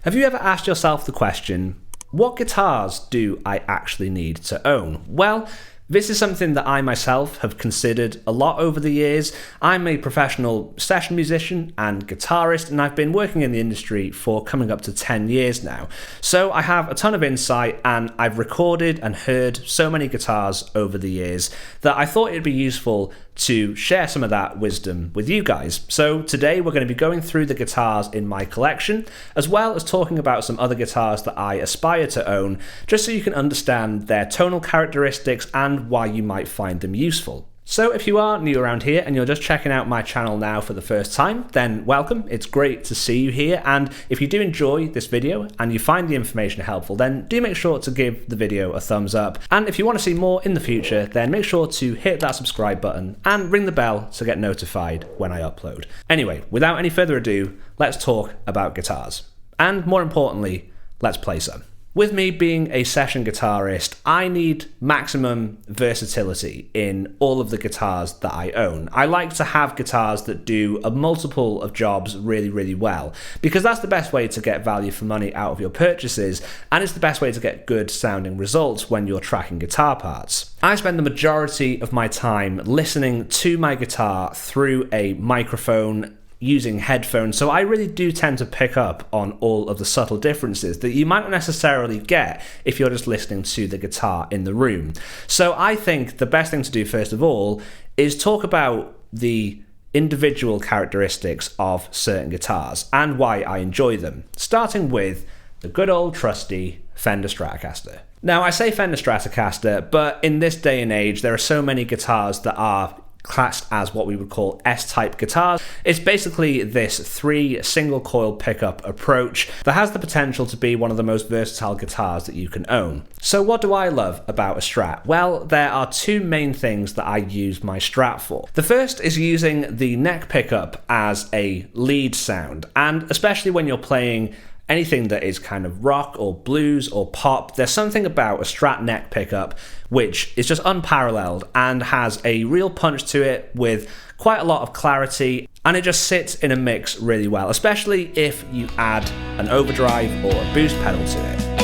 Have you ever asked yourself the question, what guitars do I actually need to own? Well, this is something that I myself have considered a lot over the years. I'm a professional session musician and guitarist, and I've been working in the industry for coming up to 10 years now. So I have a ton of insight, and I've recorded and heard so many guitars over the years that I thought it'd be useful to share some of that wisdom with you guys. So today we're going to be going through the guitars in my collection, as well as talking about some other guitars that I aspire to own, just so you can understand their tonal characteristics and why you might find them useful. So if you are new around here and you're just checking out my channel now for the first time, then welcome. It's great to see you here, and if you do enjoy this video and you find the information helpful, then do make sure to give the video a thumbs up. And if you want to see more in the future, then make sure to hit that subscribe button and ring the bell to get notified when I upload. Anyway, without any further ado, let's talk about guitars. And more importantly, let's play some. With me being a session guitarist, I need maximum versatility in all of the guitars that I own. I like to have guitars that do a multiple of jobs really, really well, because that's the best way to get value for money out of your purchases, and it's the best way to get good sounding results when you're tracking guitar parts. I spend the majority of my time listening to my guitar through a microphone, using headphones, so I really do tend to pick up on all of the subtle differences that you might not necessarily get if you're just listening to the guitar in the room. So I think the best thing to do first of all is talk about the individual characteristics of certain guitars and why I enjoy them, starting with the good old trusty Fender Stratocaster. Now, I say Fender Stratocaster, but in this day and age there are so many guitars that are classed as what we would call S-type guitars. It's basically this 3 single coil pickup approach that has the potential to be one of the most versatile guitars that you can own. So what do I love about a Strat? Well, there are 2 main things that I use my Strat for. The first is using the neck pickup as a lead sound, and especially when you're playing anything that is kind of rock or blues or pop, there's something about a Strat neck pickup which is just unparalleled and has a real punch to it with quite a lot of clarity, and it just sits in a mix really well, especially if you add an overdrive or a boost pedal to it.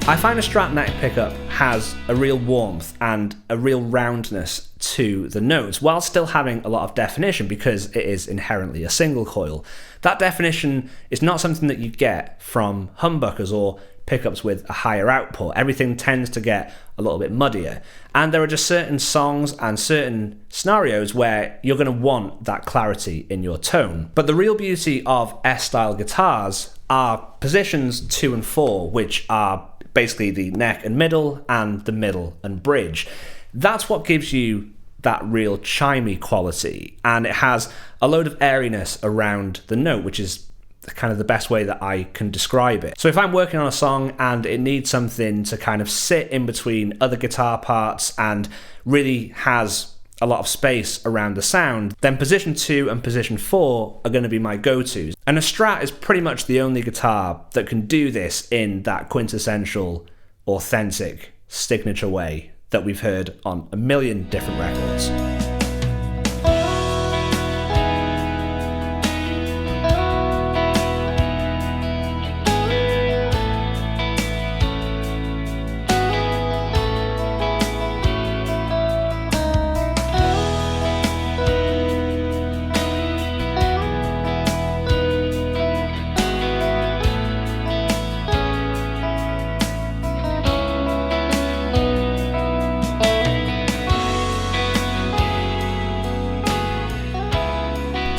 I find a Strat neck pickup has a real warmth and a real roundness to the notes, while still having a lot of definition because it is inherently a single coil. That definition is not something that you get from humbuckers or pickups with a higher output. Everything tends to get a little bit muddier, and there are just certain songs and certain scenarios where you're going to want that clarity in your tone. But the real beauty of S-style guitars are positions 2 and 4, which are basically the neck and middle and the middle and bridge. That's what gives you that real chimey quality, and it has a load of airiness around the note, which is kind of the best way that I can describe it. So if I'm working on a song and it needs something to kind of sit in between other guitar parts and really has a lot of space around the sound, then position 2 and position 4 are going to be my go-tos. And a Strat is pretty much the only guitar that can do this in that quintessential, authentic, signature way that we've heard on a million different records.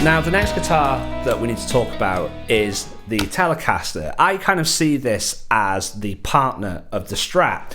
Now, the next guitar that we need to talk about is the Telecaster. I kind of see this as the partner of the Strat.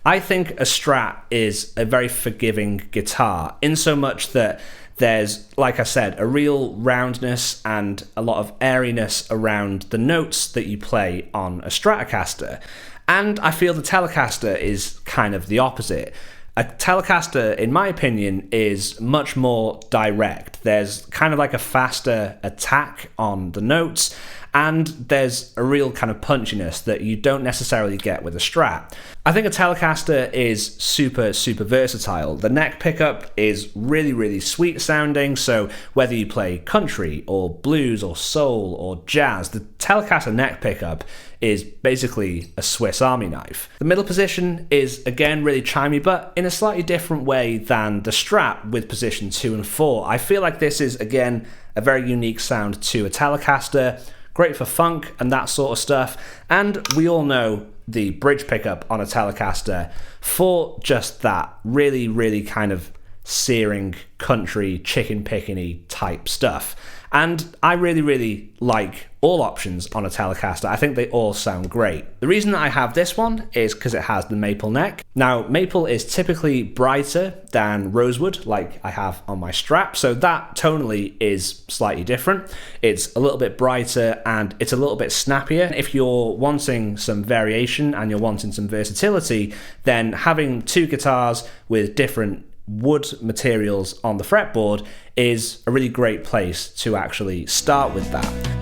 I think a Strat is a very forgiving guitar in so much that there's, like I said, a real roundness and a lot of airiness around the notes that you play on a Stratocaster. And I feel the Telecaster is kind of the opposite. A Telecaster, in my opinion, is much more direct. There's kind of like a faster attack on the notes, and there's a real kind of punchiness that you don't necessarily get with a Strat. I think a Telecaster is super versatile. The neck pickup is really sweet sounding, so whether you play country or blues or soul or jazz, the Telecaster neck pickup is basically a Swiss Army knife. The middle position is again really chimey, but in a slightly different way than the Strat with position 2 and 4. I feel like this is again a very unique sound to a Telecaster. Great for funk and that sort of stuff. And we all know the bridge pickup on a Telecaster for just that really kind of searing country chicken picking-y type stuff. And I really like all options on a Telecaster. I think they all sound great. The reason that I have this one is because it has the maple neck. Now, maple is typically brighter than rosewood, like I have on my Strat, so that tonally is slightly different. It's a little bit brighter and it's a little bit snappier. If you're wanting some variation and you're wanting some versatility, then having two guitars with different wood materials on the fretboard is a really great place to actually start with that.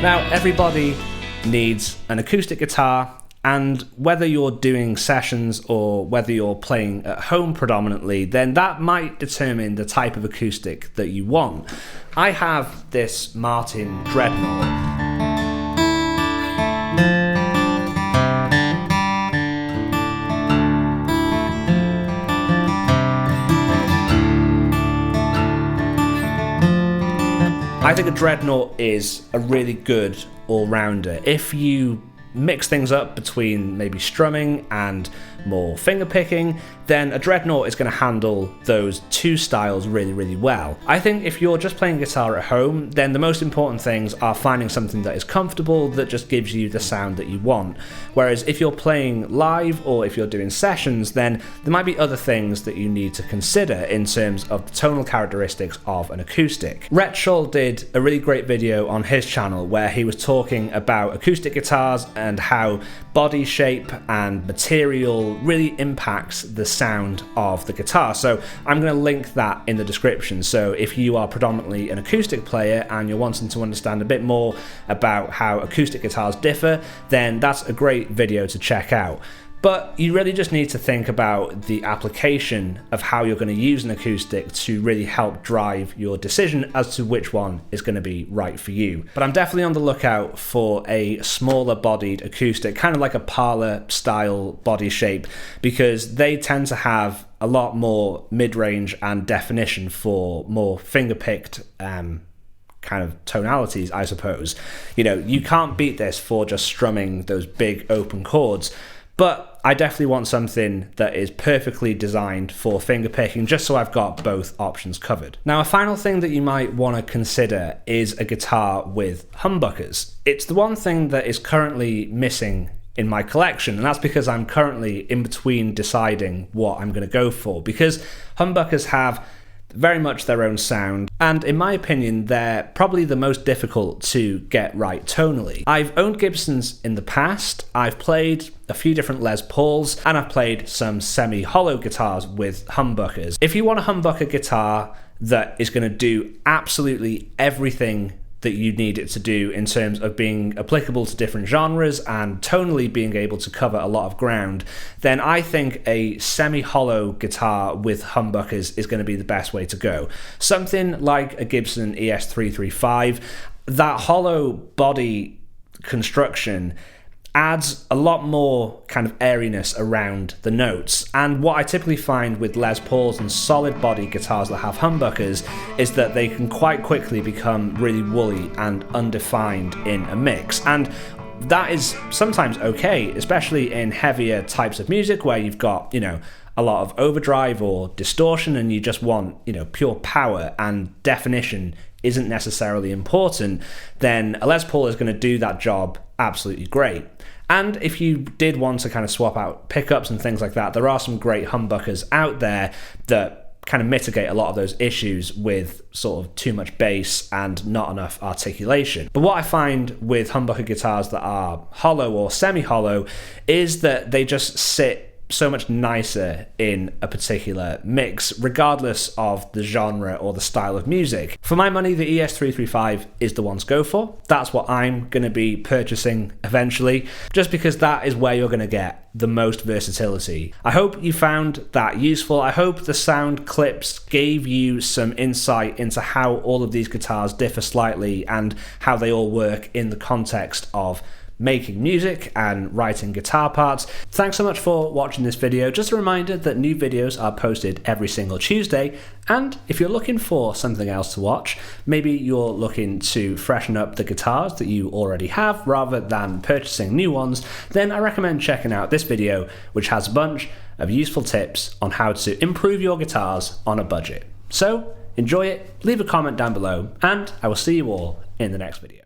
Now, everybody needs an acoustic guitar, and whether you're doing sessions or whether you're playing at home predominantly, then that might determine the type of acoustic that you want. I have this Martin Dreadnought. I think a Dreadnought is a really good all-rounder. If you mix things up between maybe strumming and more finger picking, then a Dreadnought is going to handle those two styles really well. I think if you're just playing guitar at home, then the most important things are finding something that is comfortable, that just gives you the sound that you want. Whereas if you're playing live or if you're doing sessions, then there might be other things that you need to consider in terms of the tonal characteristics of an acoustic. Rhett Shull did a really great video on his channel where he was talking about acoustic guitars and how body shape and material really impacts the sound of the guitar. So I'm going to link that in the description. So if you are predominantly an acoustic player and you're wanting to understand a bit more about how acoustic guitars differ, then that's a great video to check out. But you really just need to think about the application of how you're going to use an acoustic to really help drive your decision as to which one is going to be right for you. But I'm definitely on the lookout for a smaller bodied acoustic, kind of like a parlor style body shape, because they tend to have a lot more mid-range and definition for more finger-picked kind of tonalities, I suppose. You know, you can't beat this for just strumming those big open chords. But I definitely want something that is perfectly designed for fingerpicking, just so I've got both options covered. Now, a final thing that you might want to consider is a guitar with humbuckers. It's the one thing that is currently missing in my collection, and that's because I'm currently in between deciding what I'm going to go for, because humbuckers have very much their own sound, and in my opinion they're probably the most difficult to get right tonally. I've owned Gibsons in the past, I've played a few different Les Pauls, and I've played some semi-hollow guitars with humbuckers. If you want a humbucker guitar that is going to do absolutely everything that you need it to do in terms of being applicable to different genres and tonally being able to cover a lot of ground, then I think a semi-hollow guitar with humbuckers is going to be the best way to go. Something like a Gibson ES335, that hollow body construction adds a lot more kind of airiness around the notes. And what I typically find with Les Pauls and solid body guitars that have humbuckers is that they can quite quickly become really woolly and undefined in a mix. And that is sometimes okay, especially in heavier types of music where you've got, a lot of overdrive or distortion and you just want, pure power and definition isn't necessarily important. Then a Les Paul is going to do that job absolutely great. And if you did want to kind of swap out pickups and things like that, there are some great humbuckers out there that kind of mitigate a lot of those issues with sort of too much bass and not enough articulation. But what I find with humbucker guitars that are hollow or semi-hollow is that they just sit so much nicer in a particular mix, regardless of the genre or the style of music. For my money, the ES335 is the one to go for. That's what I'm going to be purchasing eventually, just because that is where you're going to get the most versatility. I hope you found that useful. I hope the sound clips gave you some insight into how all of these guitars differ slightly and how they all work in the context of making music and writing guitar parts. Thanks so much for watching this video. Just a reminder that new videos are posted every single Tuesday, and if you're looking for something else to watch, maybe you're looking to freshen up the guitars that you already have rather than purchasing new ones, then I recommend checking out this video, which has a bunch of useful tips on how to improve your guitars on a budget. So enjoy it, leave a comment down below, and I will see you all in the next video.